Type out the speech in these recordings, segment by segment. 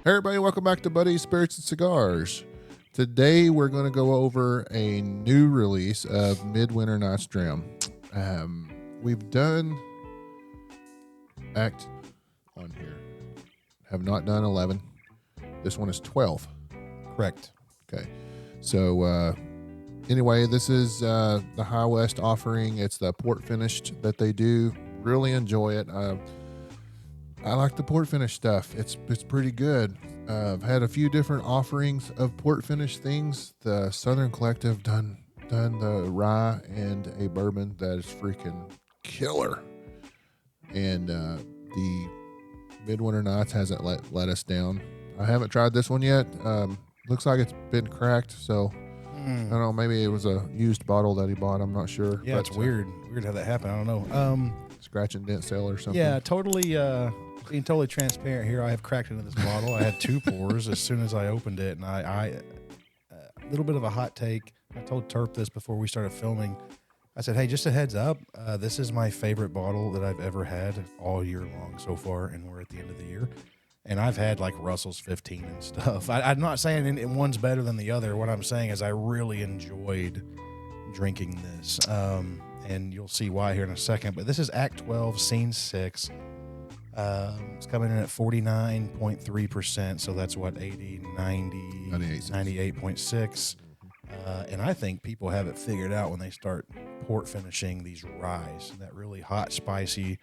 Hey everybody, welcome back to Buddy's Spirits and Cigars. Today we're going to go over a new release of Midwinter Night's Dram. We've done Act on here. Have not done 11. This one is 12. Correct. Okay. So anyway, this is the High West offering. It's the port finished that they do. Really enjoy it. I like the port finish stuff. It's pretty good. I've had a few different offerings of port finish things. The Southern Collective done the rye and a bourbon that is freaking killer. And the Midwinter Nights hasn't let us down. I haven't tried this one yet. Looks like it's been cracked, so I don't know. Maybe it was a used bottle that he bought. I'm not sure. Yeah, it's weird. Weird how that happened. I don't know. Scratch and dent sale or something. Yeah, totally. Being totally transparent here, I have cracked into this bottle. I had 2 pours as soon as I opened it, and I a little bit of a hot take. I told Terp this before we started filming. I said, hey, just a heads up, this is my favorite bottle that I've ever had all year long so far, and we're at the end of the year. And I've had like Russell's 15 and stuff. I'm not saying one's better than the other. What I'm saying is I really enjoyed drinking this. And you'll see why here in a second. But this is Act 12, Scene 6. It's coming in at 49.3%. So that's what, 98.6. And I think people have it figured out when they start port finishing these ryes. That really hot, spicy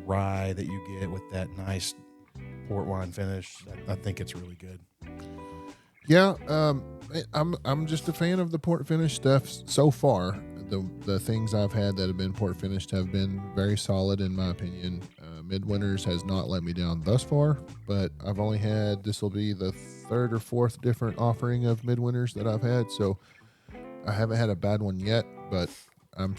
rye that you get with that nice port wine finish. I think it's really good. Yeah, I'm just a fan of the port finish stuff so far. The things I've had that have been port finished have been very solid in my opinion. Midwinters has not let me down thus far, but I've only had, this will be the 3rd or 4th different offering of Midwinters that I've had, so I haven't had a bad one yet, but I'm,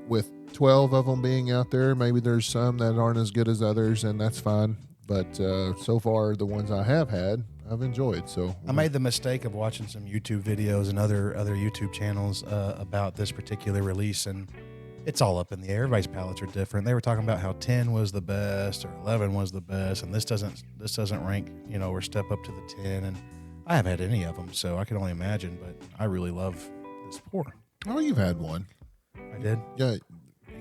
with 12 of them being out there, maybe there's some that aren't as good as others, and that's fine. But so far, the ones I have had, I've enjoyed. So I made the mistake of watching some YouTube videos and other YouTube channels about this particular release, and it's all up in the air. Everybody's palates are different. They were talking about how 10 was the best or 11 was the best, and this doesn't rank, or step up to the 10. And I haven't had any of them, so I can only imagine. But I really love this pour. Oh, you've had one. I did. Yeah,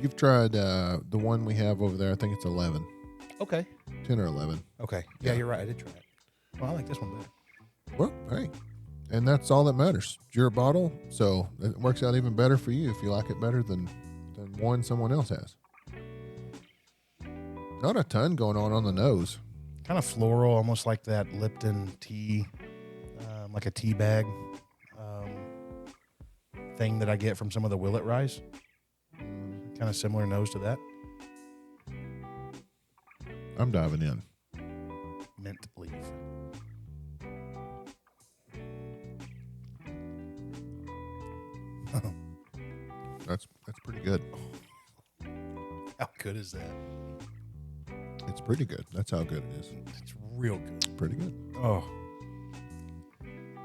you've tried the one we have over there. I think it's 11. Okay. 10 or 11. Okay. Yeah, you're right. I did try it. Well, I like this one better. Well, hey, and that's all that matters. It's your bottle, so it works out even better for you if you like it better than one someone else has. Not a ton going on the nose. Kind of floral, almost like that Lipton tea, like a tea bag thing that I get from some of the Willet Ryes. Kind of similar nose to that. I'm diving in. Mint leaf. That's pretty good. How good is that? It's pretty good. That's how good it is. It's real good. Pretty good. Oh.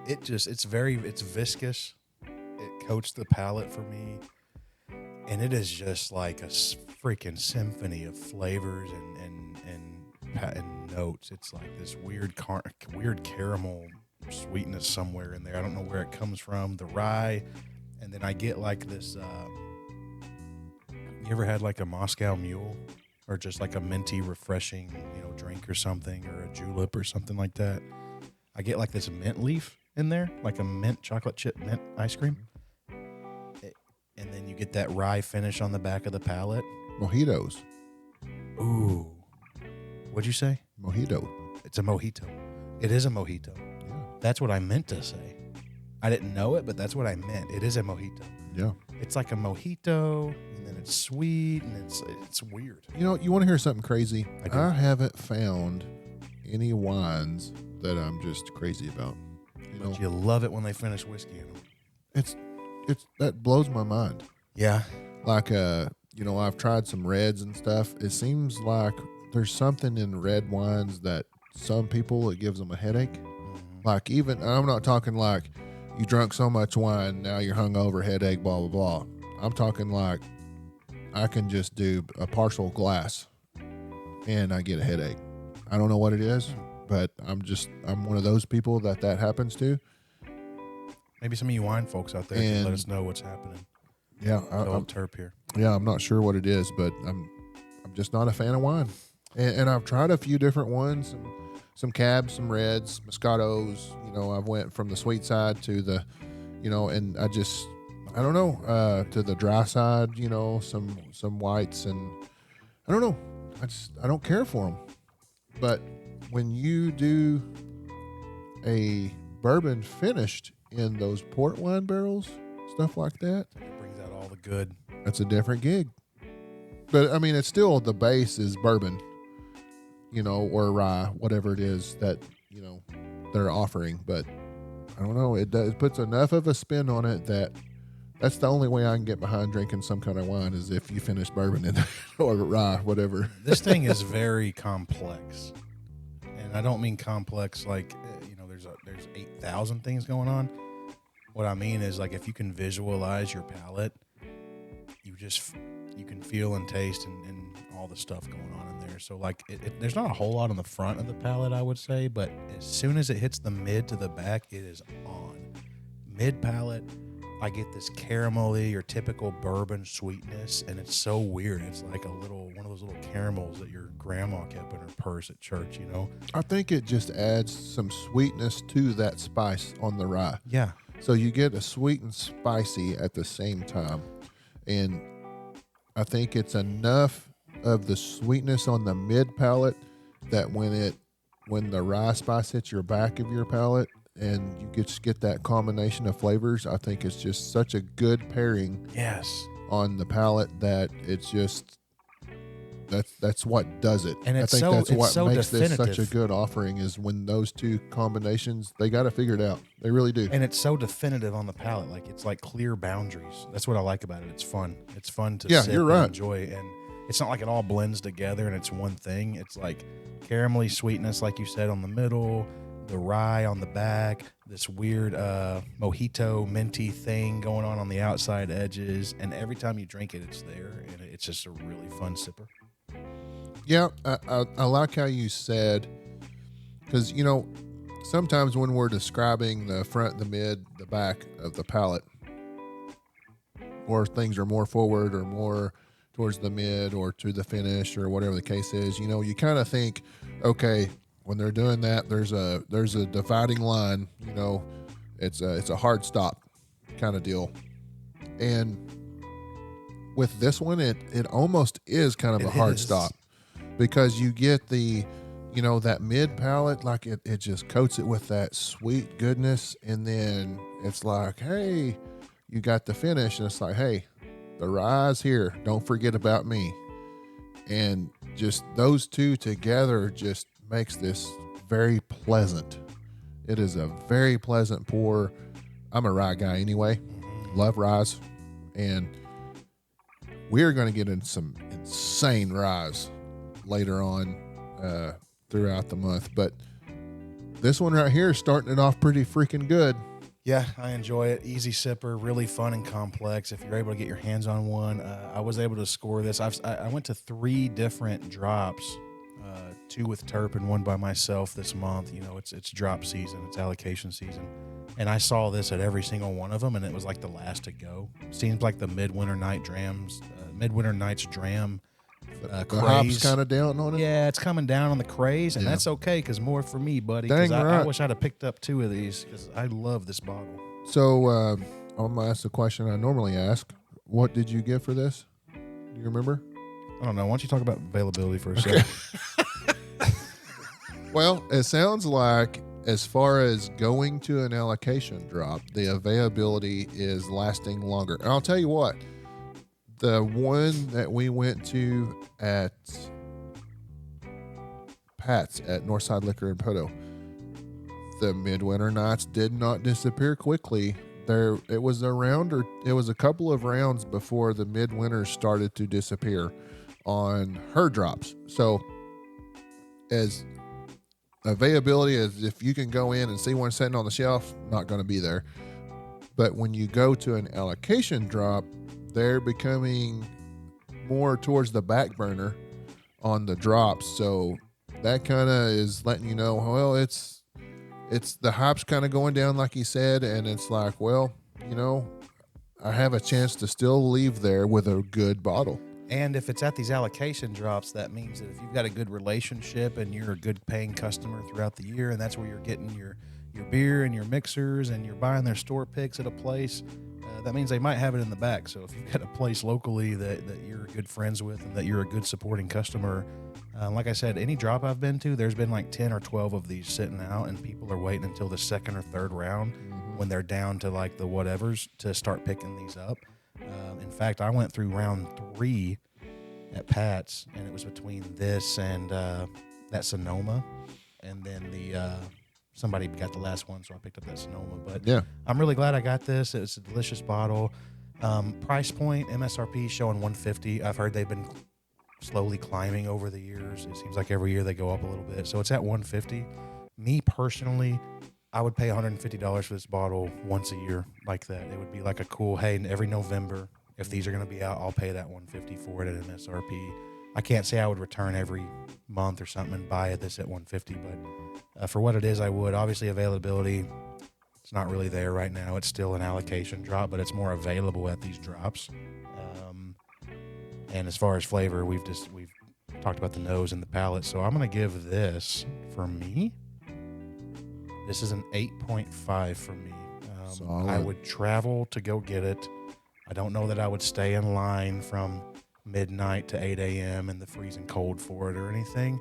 It's viscous. It coats the palate for me. And it is just like a freaking symphony of flavors and notes. It's like this weird caramel sweetness somewhere in there. I don't know where it comes from. The rye. And then I get like this, you ever had like a Moscow Mule or just like a minty, refreshing, drink or something, or a julep or something like that? I get like this mint leaf in there, like a mint chocolate chip mint ice cream. And then you get that rye finish on the back of the palate. Mojitos. Ooh. What'd you say? Mojito. It's a mojito. It is a mojito. Yeah. That's what I meant to say. I didn't know it, but that's what I meant. It is a mojito. Yeah. It's like a mojito, and then it's sweet, and it's weird. You want to hear something crazy? I do. I haven't found any wines that I'm just crazy about. But you love it when they finish whiskey in them. It's that blows my mind. Yeah. Like I've tried some reds and stuff. It seems like there's something in red wines that some people, it gives them a headache. Mm-hmm. Like even, I'm not talking like you drunk so much wine, now you're hungover, headache, blah, blah, blah. I'm talking like I can just do a partial glass and I get a headache. I don't know what it is, but I'm one of those people that happens to. Maybe some of you wine folks out there can let us know what's happening. Yeah, I'm terp here. Yeah, I'm not sure what it is, but I'm just not a fan of wine. And I've tried a few different ones, some cabs, some reds, Moscatos. I've went from the sweet side to the, and I don't know, to the dry side. Some whites, and I don't know. I don't care for them. But when you do a bourbon finished in those port wine barrels, stuff like that, it brings out all the good. That's a different gig. But I mean, it's still, the base is bourbon, or rye, whatever it is that, they're offering. But I don't know, it puts enough of a spin on it that's the only way I can get behind drinking some kind of wine, is if you finish bourbon in it or rye, whatever. This thing is very complex. And I don't mean complex like, there's 8,000 things going on. What I mean is, like, if you can visualize your palate, you can feel and taste and all the stuff going on in there. So, like, there's not a whole lot on the front of the palate, I would say, but as soon as it hits the mid to the back, it is on. Mid palate, I get this caramelly or typical bourbon sweetness, and it's so weird. It's like one of those little caramels that your grandma kept in her purse at church, I think it just adds some sweetness to that spice on the rye. Yeah. So you get a sweet and spicy at the same time. And I think it's enough of the sweetness on the mid palate that when the rye spice hits your back of your palate and you just get that combination of flavors, I think it's just such a good pairing. Yes. On the palate that it's just that's what does it. And I think that's what makes definitive. this such a good offering, is when those two combinations, they got to figure it out. They really do. And it's so definitive on the palate. Like, it's like clear boundaries. That's what I like about it. It's fun. It's fun to sip you're right. and enjoy. And it's not like it all blends together and it's one thing. It's like caramelly sweetness, like you said, on the middle, the rye on the back, this weird mojito minty thing going on the outside edges. And every time you drink it, it's there. And it's just a really fun sipper. Yeah, I like how you said, because, sometimes when we're describing the front, the mid, the back of the palate, or things are more forward or more towards the mid or to the finish or whatever the case is, you kind of think, okay, when they're doing that, there's a dividing line, it's a hard stop kind of deal. And with this one, it almost is kind of a hard stop. Because you get the, that mid palate, like it just coats it with that sweet goodness. And then it's like, hey, you got the finish. And it's like, hey, the rye's here. Don't forget about me. And just those two together just makes this very pleasant. It is a very pleasant pour. I'm a rye guy anyway. Love ryes. And we're going to get in some insane ryes later on throughout the month, but this one right here is starting it off pretty freaking good. Yeah, I enjoy it. Easy sipper, really fun and complex. If you're able to get your hands on one, I was able to score this. I went to 3 different drops, 2 with terp and 1 by myself this month. It's drop season, it's allocation season, and I saw this at every single one of them, and it was like the last to go. Seems like the Midwinter Night's Dram. The hop's kind of down on it. Yeah, it's coming down on the craze, and that's okay, because more for me, buddy. Dang right. I wish I'd have picked up 2 of these, because I love this bottle. So I'm going to ask the question I normally ask. What did you get for this? Do you remember? I don't know. Why don't you talk about availability for a second? Well, it sounds like, as far as going to an allocation drop, the availability is lasting longer. And I'll tell you what. The one that we went to at Pat's at Northside Liquor in Poto, the Midwinter Nights did not disappear quickly. It was a couple of rounds before the Midwinter started to disappear on her drops. So, as availability as if you can go in and see one sitting on the shelf, not going to be there. But when you go to an allocation drop, they're becoming more towards the back burner on the drops. So that kind of is letting you know, well, it's the hype's kind of going down, like you said, and it's like, well, I have a chance to still leave there with a good bottle. And if it's at these allocation drops, that means that if you've got a good relationship and you're a good paying customer throughout the year, and that's where you're getting your beer and your mixers and you're buying their store picks at a place, that means they might have it in the back. So if you've got a place locally that you're good friends with and that you're a good supporting customer, like I said, any drop I've been to, there's been like 10 or 12 of these sitting out, and people are waiting until the second or third round when they're down to like the whatevers to start picking these up. In fact, I went through round 3 at Pat's, and it was between this and that Sonoma, and then somebody got the last one, so I picked up that Sonoma. But yeah, I'm really glad I got this. It's a delicious bottle. Price point, MSRP showing $150. I've heard they've been slowly climbing over the years. It seems like every year they go up a little bit. So it's at $150. Me personally, I would pay $150 for this bottle once a year like that. It would be like a cool, hey, every November, if these are going to be out, I'll pay that $150 for it at MSRP. I can't say I would return every month or something and buy this at $150, but for what it is, I would. Obviously, availability, it's not really there right now. It's still an allocation drop, but it's more available at these drops. And as far as flavor, we've talked about the nose and the palate, so I'm going to give this, for me, this is an 8.5 for me. I would travel to go get it. I don't know that I would stay in line from midnight to 8 a.m. in the freezing cold for it or anything.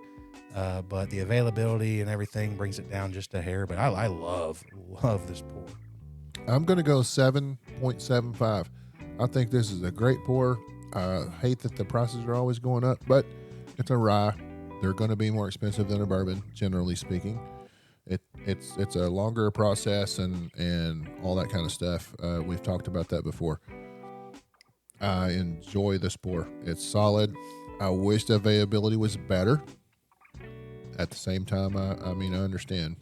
But the availability and everything brings it down just a hair. But I love this pour. I'm going to go 7.75. I think this is a great pour. I hate that the prices are always going up, but it's a rye. They're going to be more expensive than a bourbon, generally speaking. It's a longer process and all that kind of stuff. We've talked about that before. I enjoy this pour. It's solid. I wish the availability was better. At the same time, I understand.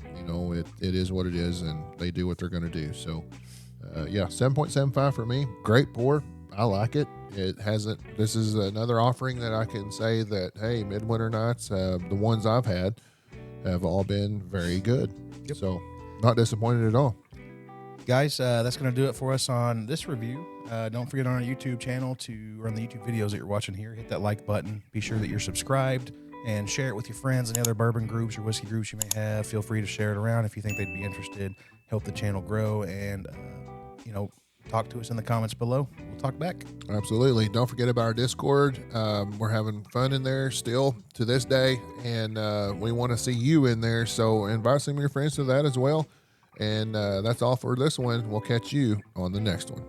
It is what it is, and they do what they're going to do. So, 7.75 for me. Great pour. I like it. This is another offering that I can say that, hey, Midwinter Nights, the ones I've had, have all been very good. Yep. So, not disappointed at all. Guys, that's going to do it for us on this review. Don't forget on our YouTube channel or on the YouTube videos that you're watching here, hit that like button. Be sure that you're subscribed and share it with your friends and other bourbon groups or whiskey groups you may have. Feel free to share it around if you think they'd be interested. Help the channel grow, and talk to us in the comments below. We'll talk back. Absolutely. Don't forget about our Discord. We're having fun in there still to this day, and we want to see you in there. So invite some of your friends to that as well. And that's all for this one. We'll catch you on the next one.